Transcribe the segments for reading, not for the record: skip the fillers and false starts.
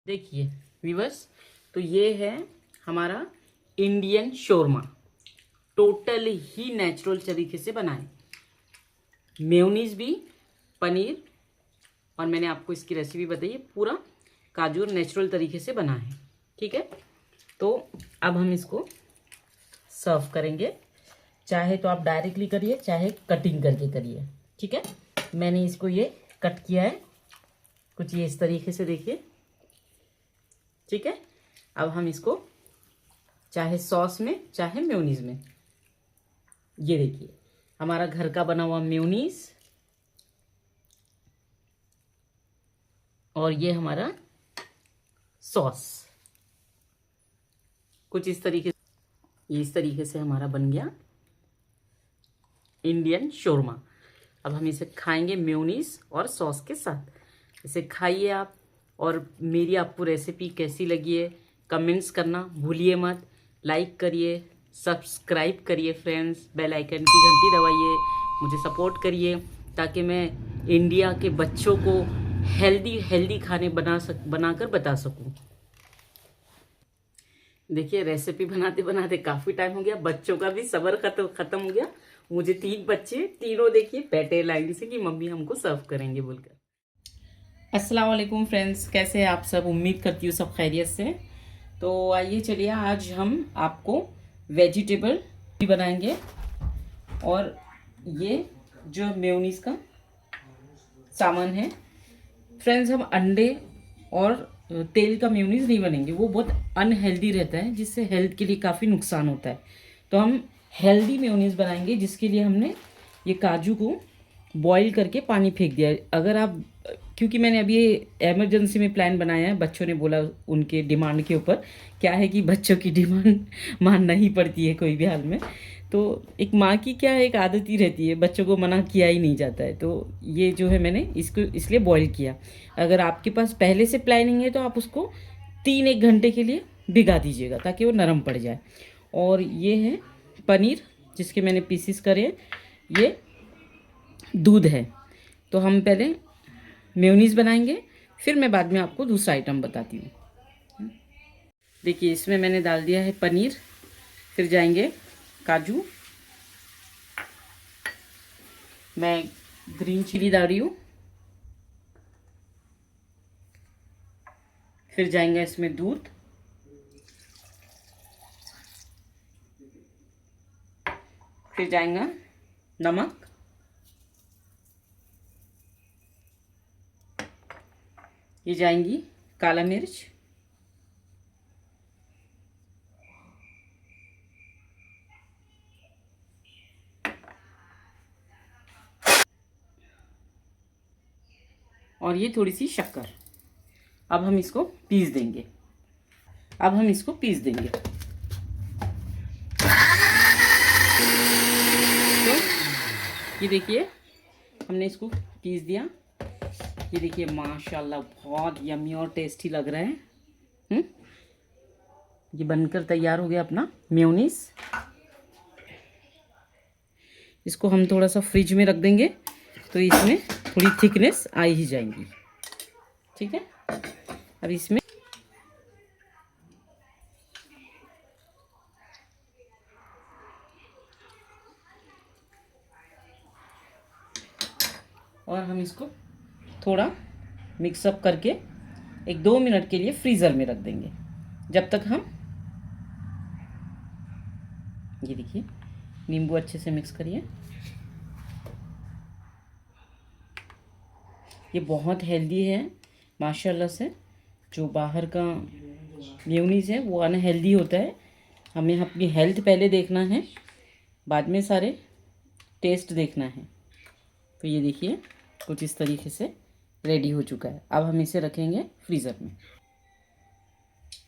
देखिए व्यूअर्स, तो ये है हमारा इंडियन शोरमा, टोटल ही नेचुरल तरीके से बनाए। मेयोनीज भी, पनीर, और मैंने आपको इसकी रेसिपी बताई है, पूरा काजू और नेचुरल तरीके से बना है। ठीक है, तो अब हम इसको सर्व करेंगे। चाहे तो आप डायरेक्टली करिए, चाहे कटिंग करके करिए। ठीक है, मैंने इसको ये कट किया है कुछ ये इस तरीके से, देखिए। ठीक है, अब हम इसको चाहे सॉस में चाहे मेयोनीज में, ये देखिए हमारा घर का बना हुआ मेयोनीज, और ये हमारा सॉस कुछ इस तरीके से, इस तरीके से हमारा बन गया इंडियन शोरमा। अब हम इसे खाएंगे मेयोनीज और सॉस के साथ। इसे खाइए आप, और मेरी आपको रेसिपी कैसी लगी है कमेंट्स करना भूलिए मत। लाइक करिए, सब्सक्राइब करिए फ्रेंड्स, बेल आइकन की घंटी दबाइए, मुझे सपोर्ट करिए ताकि मैं इंडिया के बच्चों को हेल्दी खाने बनाकर बता सकूं। देखिए रेसिपी बनाते बनाते काफ़ी टाइम हो गया, बच्चों का भी सब्र खत्म हो गया। मुझे 3 बच्चे, तीनों देखिए बैठे लाइन से कि मम्मी हमको सर्व करेंगे बोलकर। अस्सलाम वालेकुम फ्रेंड्स, कैसे हैं आप सब? उम्मीद करती हूँ सब खैरियत से। तो आइए चलिए, आज हम आपको वेजिटेबल बनाएंगे। और ये जो मेयोनीज का सामान है फ्रेंड्स, हम अंडे और तेल का मेयोनीज नहीं बनेंगे, वो बहुत अनहेल्दी रहता है, जिससे हेल्थ के लिए काफ़ी नुकसान होता है। तो हम हेल्दी मेयोनीज बनाएंगे, जिसके लिए हमने ये काजू को बॉईल करके पानी फेंक दिया है। अगर आप, क्योंकि मैंने अभी एमरजेंसी में प्लान बनाया है, बच्चों ने बोला उनके डिमांड के ऊपर। क्या है कि बच्चों की डिमांड मानना ही पड़ती है कोई भी हाल में। तो एक माँ की क्या है, एक आदत ही रहती है, बच्चों को मना किया ही नहीं जाता है। तो ये जो है मैंने इसको इसलिए बॉईल किया। अगर आपके पास पहले से प्लानिंग है तो आप उसको 3-1 घंटे के लिए भिगा दीजिएगा ताकि वो नरम पड़ जाए। और ये है पनीर, जिसके मैंने पीसीस करे हैं। ये दूध है। तो हम पहले मेयोनीज बनाएंगे, फिर मैं बाद में आपको दूसरा आइटम बताती हूँ। देखिए इसमें मैंने डाल दिया है पनीर, फिर जाएंगे काजू, मैं ग्रीन चिली डाल रही हूँ, फिर जाएंगे इसमें दूध, फिर जाएगा नमक, ये जाएंगी काला मिर्च, और ये थोड़ी सी शक्कर। अब हम इसको पीस देंगे। तो ये देखिए हमने इसको पीस दिया। ये देखिए माशाल्लाह बहुत यम्मी और टेस्टी लग रहा है। ये बनकर तैयार हो गया अपना मेयोनीज। इसको हम थोड़ा सा फ्रिज में रख देंगे तो इसमें थोड़ी थिकनेस आ ही जाएंगी। ठीक है, अब इसमें और हम इसको थोड़ा मिक्सअप करके 1-2 मिनट के लिए फ्रीज़र में रख देंगे, जब तक हम, ये देखिए नींबू अच्छे से मिक्स करिए। ये बहुत हेल्दी है माशाल्लाह से। जो बाहर का मेयोनीज है वो अनहेल्दी होता है। हमें अपनी हेल्थ पहले देखना है, बाद में सारे टेस्ट देखना है। तो ये देखिए कुछ इस तरीके से रेडी हो चुका है। अब हम इसे रखेंगे फ्रीज़र में।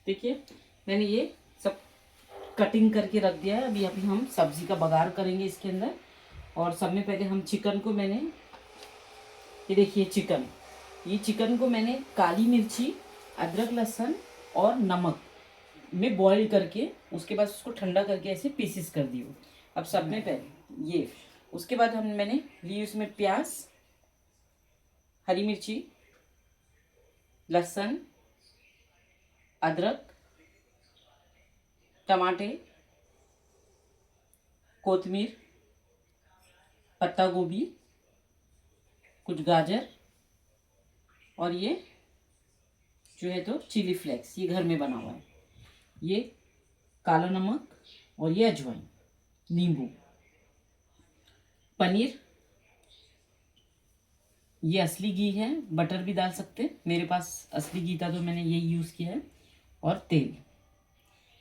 देखिए मैंने ये सब कटिंग करके रख दिया है। अभी हम सब्ज़ी का बघार करेंगे इसके अंदर। और सब में पहले हम चिकन को मैंने, ये देखिए चिकन को मैंने काली मिर्ची, अदरक लहसुन और नमक में बॉईल करके, उसके बाद उसको ठंडा करके ऐसे पीसेस कर दी हूँ। अब सब में पहले ये, उसके बाद मैंने ली उसमें प्याज, हरी मिर्ची, लहसुन, अदरक, टमाटर, कोतमीर, पत्ता गोभी, कुछ गाजर और ये जो है तो चिली फ्लेक्स, ये घर में बना हुआ है, ये काला नमक और ये अजवाइन, नींबू, पनीर, ये असली घी है, बटर भी डाल सकते हैं, मेरे पास असली घी था तो मैंने यही यूज़ किया है, और तेल,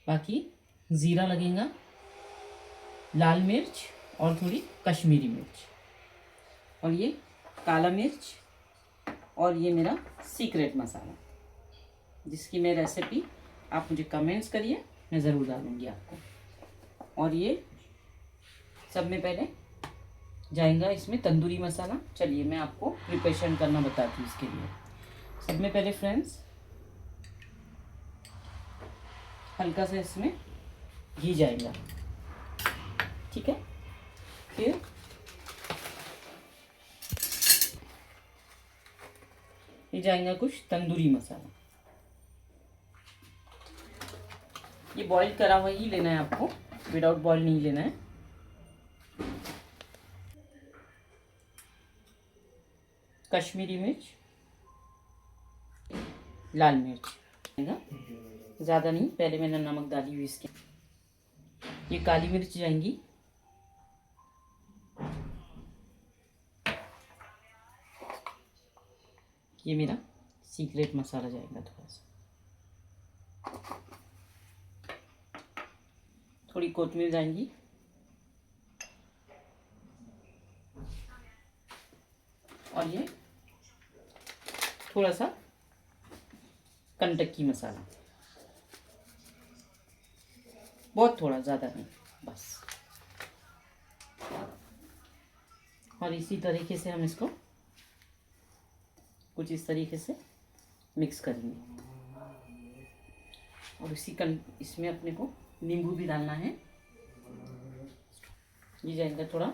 बाकी ज़ीरा लगेगा, लाल मिर्च और थोड़ी कश्मीरी मिर्च, और ये काला मिर्च, और ये मेरा सीक्रेट मसाला, जिसकी मैं रेसिपी आप मुझे कमेंट्स करिए, मैं ज़रूर डालूँगी आपको। और ये सब में पहले जाएगा इसमें तंदूरी मसाला। चलिए मैं आपको प्रिपरेशन करना बताती हूँ इसके लिए। सब में पहले फ्रेंड्स हल्का सा इसमें घी जाएगा, ठीक है। फिर ये जाएगा कुछ तंदूरी मसाला, ये बॉईल करा हुआ ही लेना है आपको, विदाउट बॉईल नहीं लेना है। कश्मीरी मिर्च, लाल मिर्च, ज़्यादा नहीं, पहले मैंने नमक डाली हुई इसके। ये काली मिर्च जाएंगी, ये मेरा सीक्रेट मसाला जाएगा थोड़ा सा, थोड़ी कोतमीर जाएंगी, और ये थोड़ा सा कंटकी मसाला, बहुत थोड़ा, ज़्यादा नहीं, बस। और इसी तरीके से हम इसको कुछ इस तरीके से मिक्स करेंगे, और इसमें अपने को नींबू भी डालना है, ये जाएगा थोड़ा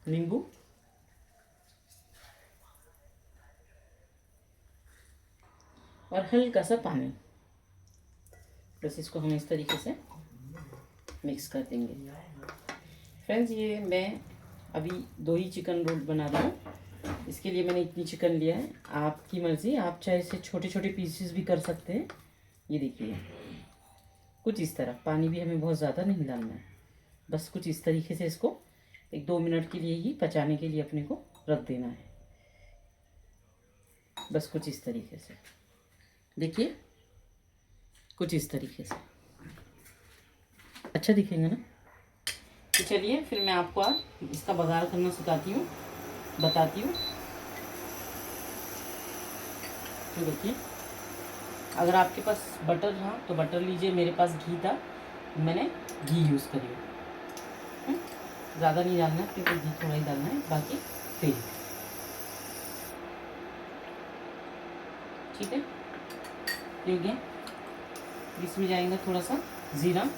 नींबू, और हल्का सा पानी, बस इसको हम इस तरीके से मिक्स कर देंगे। फ्रेंड्स ये मैं अभी 2 ही चिकन रोल बना रहा हूँ, इसके लिए मैंने इतनी चिकन लिया है, आपकी मर्ज़ी, आप चाहे इसे छोटे छोटे पीसेस भी कर सकते हैं। ये देखिए कुछ इस तरह, पानी भी हमें बहुत ज़्यादा नहीं डालना है, बस कुछ इस तरीके से इसको 1-2 मिनट के लिए ही पचाने के लिए अपने को रख देना है, बस कुछ इस तरीके से, देखिए कुछ इस तरीके से, अच्छा दिखेंगे ना। तो चलिए फिर मैं आपको आज इसका बघार करना बताती हूँ। तो देखिए, अगर आपके पास बटर था तो बटर लीजिए, मेरे पास घी था, मैंने घी यूज़ करी, ज़्यादा नहीं डालना क्योंकि घी थोड़ा ही डालना है, बाकी तेल, ठीक है। हो गया, इसमें जाएगा थोड़ा सा ज़ीरा,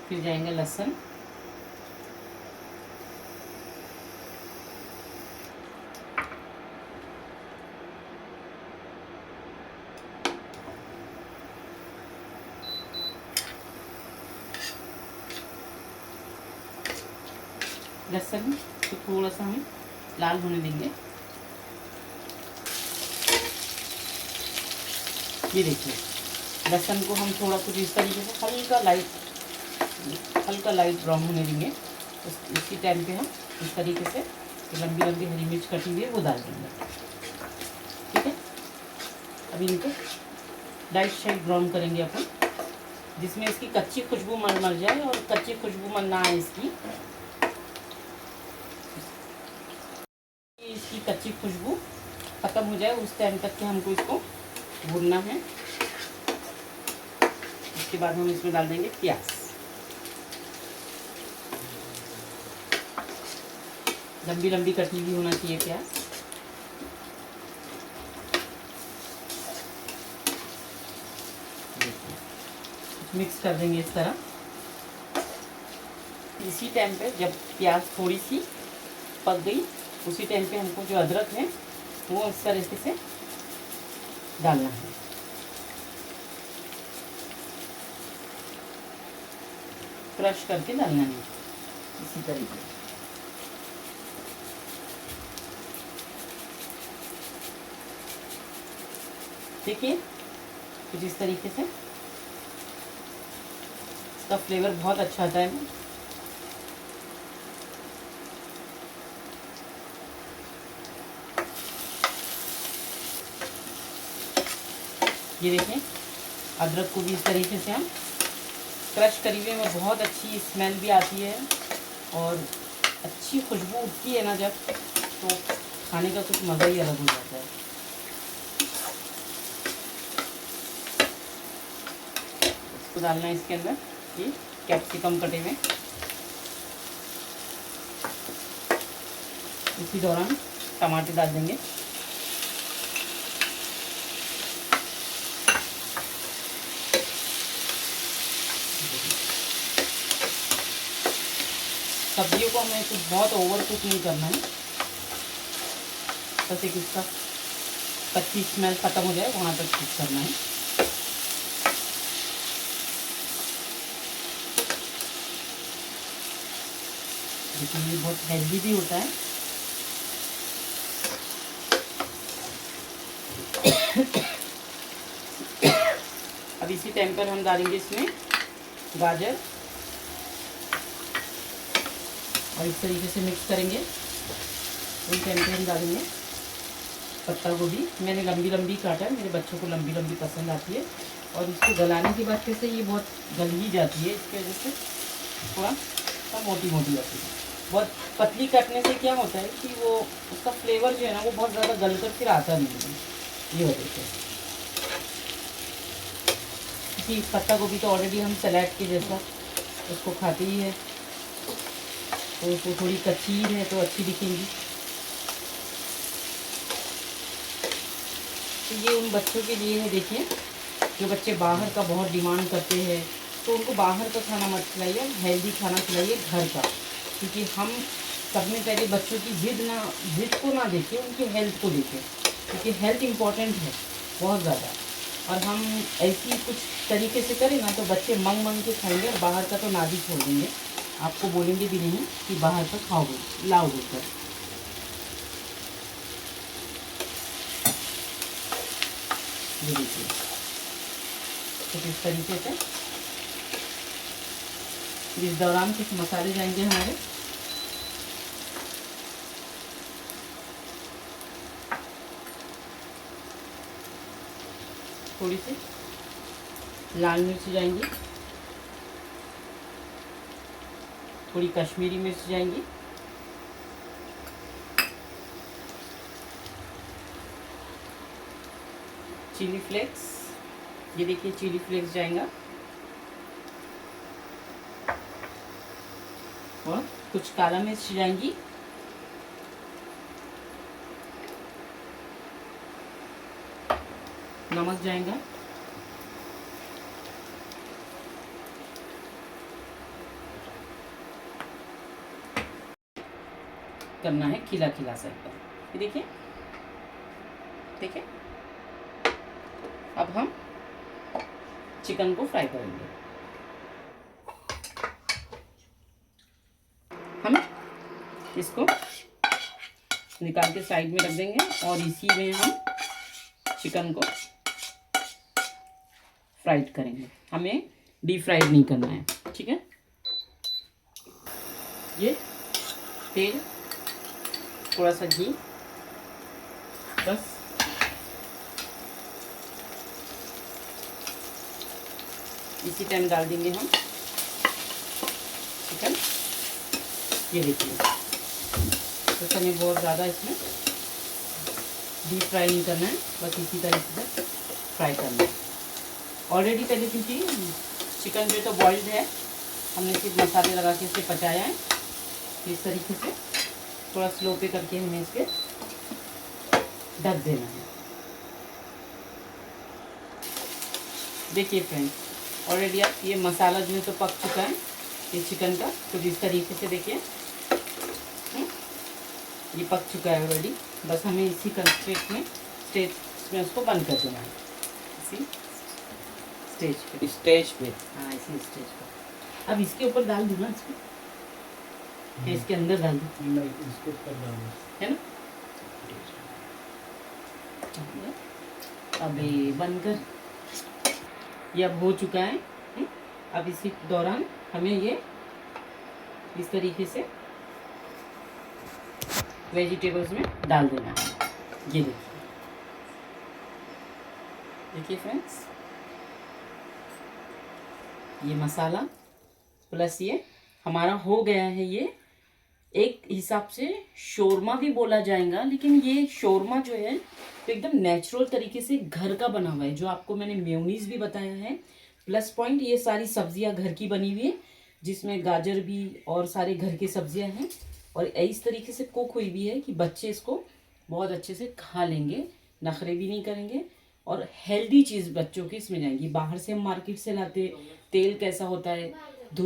फिर जाएंगे लहसुन, लहसुन तो थोड़ा सा हम लाल होने देंगे। ये देखिए लहसुन को हम थोड़ा कुछ इस तरीके से हल्का लाइट ब्राउन होने देंगे। इसी टाइम पे हम इस तरीके से लंबी लंबी हरी मिर्च कटी हुई है वो डाल देंगे, ठीक है। अभी इनको लाइट शेड ब्राउन करेंगे अपन, जिसमें इसकी कच्ची खुशबू मर जाए, और कच्ची खुशबू मर ना आए इसकी कच्ची खुशबू ख़त्म हो जाए, उस टाइम तक के हमको इसको भूनना है। उसके बाद हम इसमें डाल देंगे प्याज, लंबी लंबी कटी हुई होना चाहिए प्याज। मिक्स कर देंगे इस तरह। इसी टाइम पे जब प्याज थोड़ी सी पक गई, उसी टाइम पे हमको जो अदरक है वो इस तरीके से डालना है। क्रश करके डालना है इसी तरीके से। देखिए कुछ इस तरीके से, इसका फ्लेवर बहुत अच्छा आता है। ये देखें, अदरक को भी इस तरीके से हम क्रश करी हुए में बहुत अच्छी स्मेल भी आती है और अच्छी खुशबू उठती है ना जब, तो खाने का कुछ मज़ा ही अलग हो जाता है। इसको डालना है इसके अंदर, ये कैप्सिकम कटे हुए। इसी दौरान टमाटर डाल देंगे। सब्जियों को हमें कुछ बहुत ओवर कुक नहीं करना है, बस एक इसका कच्ची स्मेल ख़त्म हो जाए वहाँ तक कुक करना है। लेकिन ये बहुत हेल्दी भी होता है। अब इसी टाइम पर हम डालेंगे इसमें गाजर और इस तरीके से मिक्स करेंगे। इस टाइम पे हम डालेंगे पत्ता गोभी। मैंने लंबी लंबी काटा है, मेरे बच्चों को लंबी लंबी पसंद आती है और इसको गलाने की बात से ये बहुत गल ही जाती है, इसकी वजह से थोड़ा मोटी मोटी आती है। बहुत पतली काटने से क्या होता है कि वो उसका फ्लेवर जो है ना वो बहुत ज़्यादा गल कर फिर आता नहीं है, ये वजह से। क्योंकि पत्ता गोभी तो ऑलरेडी हम सलाद के जैसा उसको खाते ही है, तो उसको थोड़ी कच्ची है तो अच्छी दिखेंगी। तो ये उन बच्चों के लिए है, देखिए जो बच्चे बाहर का बहुत डिमांड करते हैं तो उनको बाहर का खाना मत खिलाइए, हेल्दी खाना खिलाइए घर का। क्योंकि हम सबने पहले बच्चों की जिद को ना देखें, उनकी हेल्थ को देखें, क्योंकि हेल्थ इम्पॉर्टेंट है बहुत ज़्यादा। और हम ऐसी कुछ तरीके से करें ना तो बच्चे मंग के खाएंगे और बाहर का तो ना भी छोड़ देंगे, आपको बोलेंगे भी नहीं कि बाहर का खाओगे लाओगे कर। ये देखिए कुछ इस तरीके से। इस दौरान कुछ मसाले जाएंगे हमारे। थोड़ी सी लाल मिर्च जाएंगी, थोड़ी कश्मीरी मिर्च जाएंगी, चिली फ्लेक्स, ये देखिए चिली फ्लेक्स जाएगा, और कुछ काला मिर्च जाएंगी, नमक जाएगा, करना है खिला खिला सा एकदम। ये देखिए देखिए। अब हम चिकन को फ्राई करेंगे। हम इसको निकाल के साइड में रख देंगे और इसी में हम चिकन को फ्राइड करेंगे। हमें डीप फ्राइड नहीं करना है, ठीक है। ये तेल, थोड़ा सा घी, बस इसी टाइम डाल देंगे हम चिकन। ये देखिए तो हमें बहुत ज़्यादा इसमें डीप फ्राई नहीं करना है, बस इसी तरीके से फ्राई करना है। ऑलरेडी पहले क्योंकि चिकन जो तो बॉइल्ड है, हमने सिर्फ मसाले लगा के इसे पचाया है। इस तरीके से थोड़ा स्लो पे करके हमें इसके ढक देना है। देखिए फ्रेंड्स, ऑलरेडी आप ये मसाला जो है तो पक चुका है ये चिकन का। कुछ इस तरीके से देखिए ये पक चुका है ऑलरेडी। बस हमें इसी कंस्टेंट में स्टेज में उसको बंद कर देना है, इसी स्टेज पे। हाँ, इसी स्टेज पे। अब इसके ऊपर डाल दूँ ना इसको, या इसके अंदर डाल दूँ? नहीं, इसके ऊपर डालना है ना। अब ये बनकर ये अब हो चुका है। अब इसी दौरान हमें ये इस तरीके से वेजिटेबल्स में डाल देना है। ये देखिए फ्रेंड्स, ये मसाला प्लस ये हमारा हो गया है। ये एक हिसाब से शोरमा भी बोला जाएगा, लेकिन ये शोरमा जो है तो एकदम नेचुरल तरीके से घर का बना हुआ है। जो आपको मैंने मेयोनीज भी बताया है, प्लस पॉइंट ये सारी सब्जियां घर की बनी हुई है, जिसमें गाजर भी और सारे घर की सब्जियां हैं, और इस तरीके से कुक हुई भी है कि बच्चे इसको बहुत अच्छे से खा लेंगे, नखरे भी नहीं करेंगे, और हेल्दी चीज़ बच्चों की इसमें जाएंगी। बाहर से हम मार्केट से लाते, तेल कैसा होता है,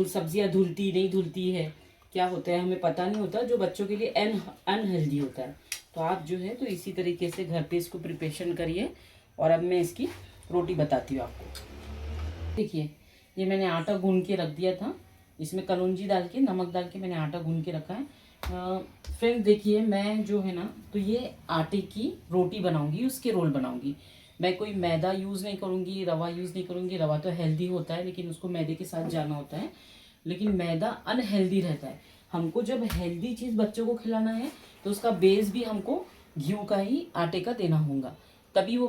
सब्जियां धुलती नहीं धुलती है, क्या होता है हमें पता नहीं होता, जो बच्चों के लिए अनहेल्दी होता है। तो आप जो है तो इसी तरीके से घर पे इसको प्रिपरेशन करिए। और अब मैं इसकी रोटी बताती हूँ आपको। देखिए, ये मैंने आटा गूंद के रख दिया था, इसमें कलौंजी डाल के, नमक डाल के मैंने आटा गूंद के रखा है। फ्रेंड देखिए, मैं जो है ना तो ये आटे की रोटी बनाऊंगी, उसके रोल बनाऊंगी। मैं कोई मैदा यूज़ नहीं करूँगी, रवा यूज़ नहीं करूँगी। रवा तो हेल्दी होता है, लेकिन उसको मैदे के साथ जाना होता है, लेकिन मैदा अनहेल्दी रहता है। हमको जब हेल्दी चीज़ बच्चों को खिलाना है तो उसका बेस भी हमको घी का ही, आटे का देना होगा, तभी वो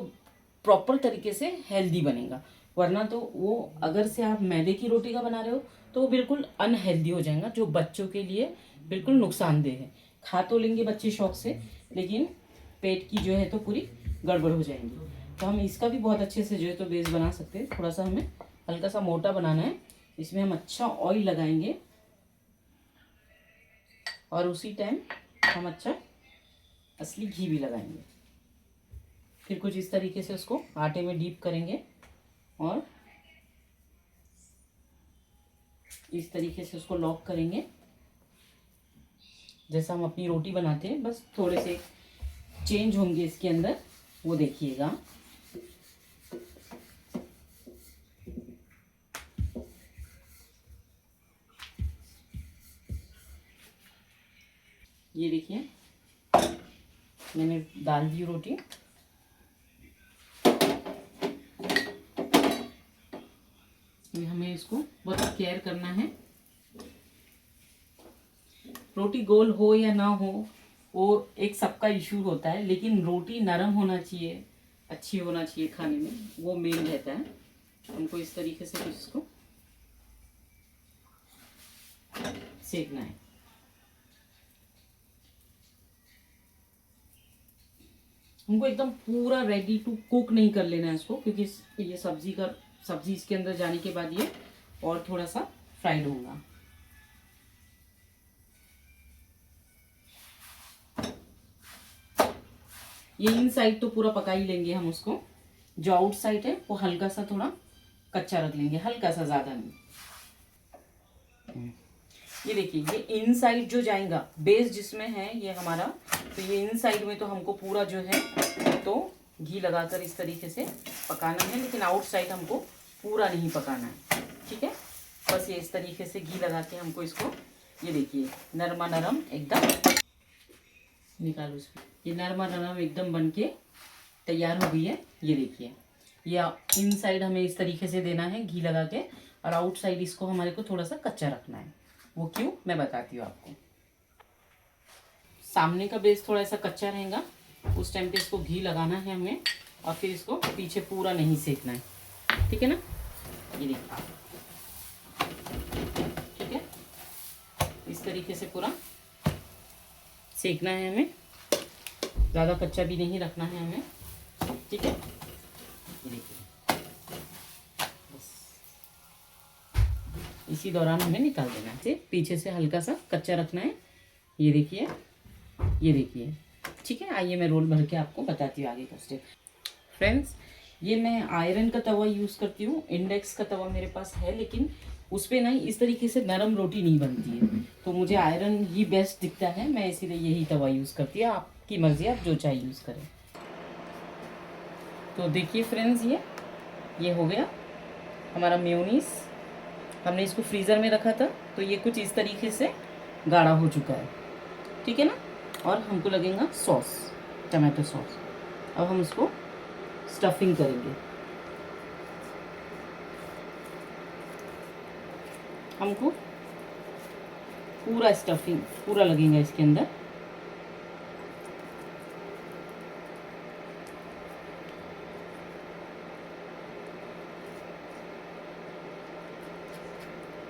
प्रॉपर तरीके से हेल्दी बनेगा। वरना तो वो अगर से आप मैदे की रोटी का बना रहे हो तो वो बिल्कुल अनहेल्दी हो जाएगा, जो बच्चों के लिए बिल्कुल नुकसानदेह है। खा तो लेंगे बच्चे शौक से, लेकिन पेट की जो है तो पूरी गड़बड़ हो जाएंगी। तो हम इसका भी बहुत अच्छे से जो है तो बेस बना सकते हैं। थोड़ा सा हमें हल्का सा मोटा बनाना है, इसमें हम अच्छा ऑयल लगाएंगे, और उसी टाइम हम अच्छा असली घी भी लगाएंगे। फिर कुछ इस तरीके से उसको आटे में डीप करेंगे, और इस तरीके से उसको लॉक करेंगे, जैसा हम अपनी रोटी बनाते हैं। बस थोड़े से चेंज होंगे इसके अंदर, वो देखिएगा। ये देखिए, मैंने डाल दी रोटी। हमें इसको बहुत केयर करना है। रोटी गोल हो या ना हो वो एक सबका इशू होता है, लेकिन रोटी नरम होना चाहिए, अच्छी होना चाहिए खाने में, वो मेन रहता है। हमको इस तरीके से इसको सेकना है। हमको एकदम पूरा रेडी टू कुक नहीं कर लेना है इसको, क्योंकि ये सब्जी इसके अंदर जाने के बाद ये और थोड़ा सा फ्राइड होगा। ये इन साइड तो पूरा पका ही लेंगे हम उसको, जो आउट साइड है वो हल्का सा थोड़ा कच्चा रख लेंगे, हल्का सा, ज़्यादा नहीं। ये देखिए, ये इन साइड जो जाएगा, बेस जिसमें है ये हमारा, तो ये इन साइड में तो हमको पूरा जो है तो घी लगाकर इस तरीके से पकाना है, लेकिन आउट साइड हमको पूरा नहीं पकाना है, ठीक है। बस ये इस तरीके से घी लगा के हमको इसको, ये देखिए नरमा नरम एकदम, निकालो इसको, ये नरमा नरम एकदम बन के तैयार हो गई है। ये देखिए, ये इन साइड हमें इस तरीके से देना है घी लगा के, और आउट साइड इसको हमारे को थोड़ा सा कच्चा रखना है। वो क्यों, मैं बताती हूँ आपको। सामने का बेस थोड़ा सा कच्चा रहेगा, उस टाइम पे इसको घी लगाना है हमें, और फिर इसको पीछे पूरा नहीं सेकना है, ठीक है ना। ये देखिए, ठीक है, इस तरीके से पूरा सेकना है हमें, ज़्यादा कच्चा भी नहीं रखना है हमें, ठीक है। ये देखिए, बस इसी दौरान हमें निकाल देना है, पीछे से हल्का सा कच्चा रखना है। ये देखिए, ये देखिए, ठीक है। आइए मैं रोल भर के आपको बताती हूँ आगे का स्टेप। फ्रेंड्स, ये मैं आयरन का तवा यूज़ करती हूँ, इंडेक्स का तवा मेरे पास है, लेकिन उस पर ना इस तरीके से नरम रोटी नहीं बनती है। तो मुझे आयरन ही बेस्ट दिखता है, मैं इसीलिए यही तवा यूज़ करती हूँ। आपकी मर्ज़ी, आप जो चाहे यूज़ करें। तो देखिए फ्रेंड्स, ये हो गया हमारा मेयोनीज। हमने इसको फ्रीज़र में रखा था, तो ये कुछ इस तरीके से गाढ़ा हो चुका है, ठीक है ना। और हमको लगेगा सॉस, टमाटो सॉस। अब हम इसको स्टफिंग करेंगे। हमको पूरा स्टफिंग पूरा लगेगा इसके अंदर।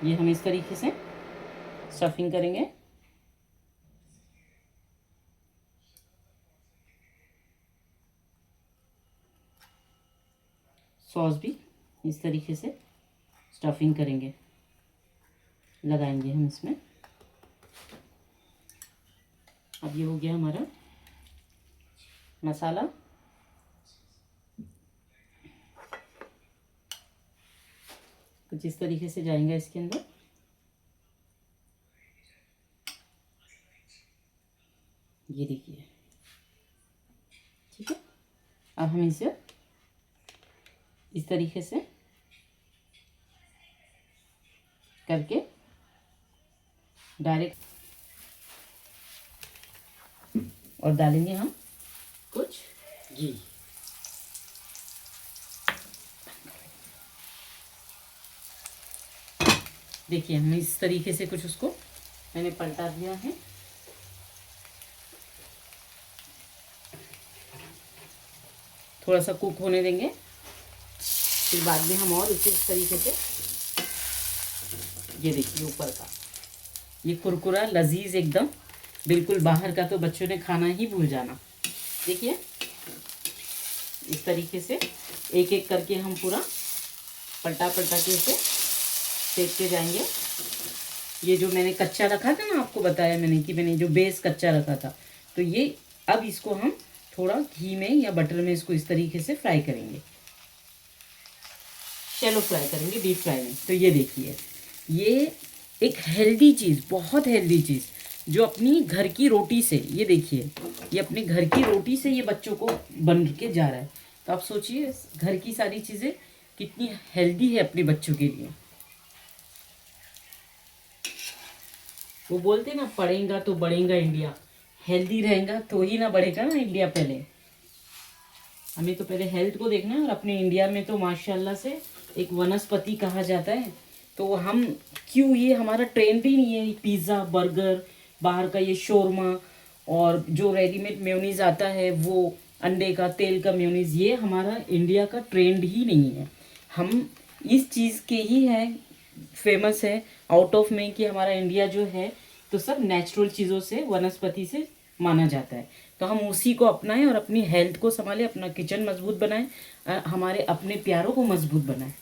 ये हम इस तरीके से स्टफिंग करेंगे। सॉस भी इस तरीके से स्टफिंग करेंगे, लगाएंगे हम इसमें। अब ये हो गया हमारा मसाला। कुछ इस तरीके से जाएंगे इसके अंदर। ये देखिए, ठीक है। अब हम इसे इस तरीके से करके डायरेक्ट और डालेंगे हम कुछ घी। देखिए, हमने इस तरीके से कुछ उसको मैंने पलटा दिया है। थोड़ा सा कुक होने देंगे, फिर बाद में हम और इसे इस तरीके से, ये देखिए ऊपर का ये कुरकुरा लजीज एकदम, बिल्कुल बाहर का तो बच्चों ने खाना ही भूल जाना। देखिए इस तरीके से एक एक करके हम पूरा पलटा पलटा के इसे सेक के जाएंगे। ये जो मैंने कच्चा रखा था ना, आपको बताया मैंने कि मैंने जो बेस कच्चा रखा था, तो ये अब इसको हम थोड़ा घी में या बटर में इसको इस तरीके से फ्राई करेंगे, शैलो फ्राई करेंगे, डीप फ्राई में। तो ये देखिए, ये एक हेल्दी चीज़, बहुत हेल्दी चीज़ जो अपनी घर की रोटी से, ये देखिए ये अपने घर की रोटी से ये बच्चों को बन के जा रहा है। तो आप सोचिए घर की सारी चीज़ें कितनी हेल्दी है अपने बच्चों के लिए। वो बोलते ना, पढ़ेगा तो बढ़ेगा इंडिया, हेल्दी रहेगा तो ही ना बढ़ेगा ना इंडिया। पहले हमें तो पहले हेल्थ को देखना है। और अपने इंडिया में तो माशाल्लाह से एक वनस्पति कहा जाता है। तो हम क्यों, ये हमारा ट्रेंड ही नहीं है पिज़्ज़ा बर्गर, बाहर का ये शोरमा और जो रेडीमेड मेयोनीज आता है वो अंडे का तेल का मेयोनीज, ये हमारा इंडिया का ट्रेंड ही नहीं है। हम इस चीज़ के ही है फेमस है आउट ऑफ में कि हमारा इंडिया जो है तो सब नेचुरल चीज़ों से, वनस्पति से माना जाता है। तो हम उसी को अपनाएं और अपनी हेल्थ को संभालें, अपना किचन मजबूत बनाएं, हमारे अपने प्यारों को मजबूत बनाएं।